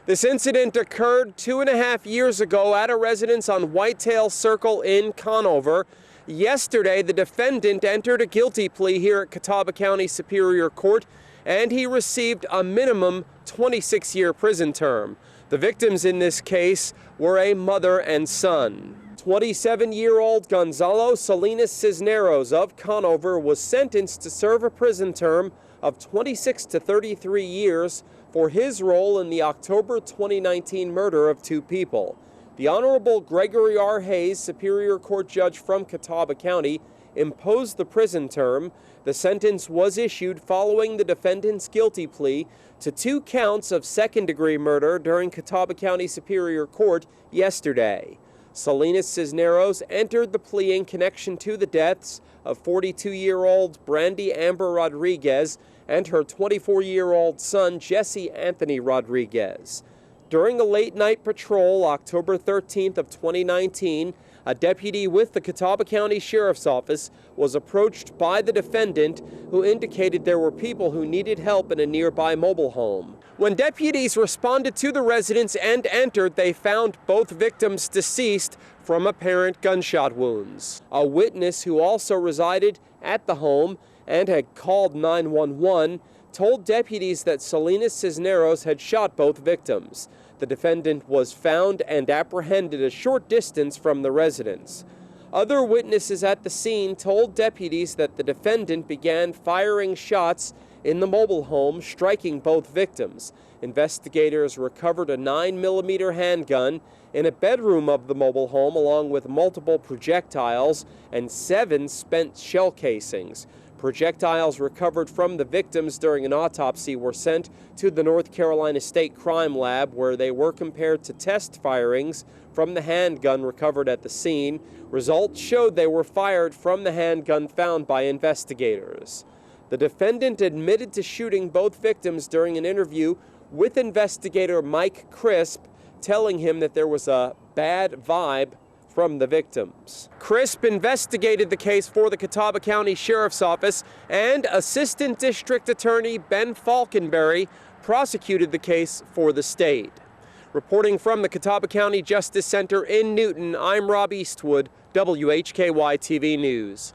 This incident occurred 2.5 years ago at a residence on Whitetail Circle in Conover. Yesterday, the defendant entered a guilty plea here at Catawba County Superior Court, and he received a minimum 26-year prison term. The victims in this case were a mother and son. 27-year-old Gonzalo Salinas Cisneros of Conover was sentenced to serve a prison term of 26 to 33 years for his role in the October 2019 murder of 2 people. The Honorable Gregory R. Hayes, Superior Court Judge from Catawba County, imposed the prison term. The sentence was issued following the defendant's guilty plea to 2 counts of second-degree murder during Catawba County Superior Court yesterday. Salinas Cisneros entered the plea in connection to the deaths of 42-year-old Brandy Amber Rodriguez and her 24-year-old son Jesse Anthony Rodriguez. During a late-night patrol, October 13th of 2019, a deputy with the Catawba County Sheriff's Office was approached by the defendant, who indicated there were people who needed help in a nearby mobile home. When deputies responded to the residence and entered, they found both victims deceased from apparent gunshot wounds. A witness who also resided at the home and had called 911 told deputies that Salinas Cisneros had shot both victims. The defendant was found and apprehended a short distance from the residence. Other witnesses at the scene told deputies that the defendant began firing shots in the mobile home, striking both victims. Investigators recovered a 9mm handgun in a bedroom of the mobile home, along with multiple projectiles and 7 spent shell casings. Projectiles recovered from the victims during an autopsy were sent to the North Carolina State Crime Lab, where they were compared to test firings from the handgun recovered at the scene. Results showed they were fired from the handgun found by investigators. The defendant admitted to shooting both victims during an interview with investigator Mike Crisp, telling him that there was a bad vibe from the victims. Crisp investigated the case for the Catawba County Sheriff's Office, and Assistant District Attorney Ben Falkenberry prosecuted the case for the state. Reporting from the Catawba County Justice Center in Newton, I'm Rob Eastwood, WHKY-TV News.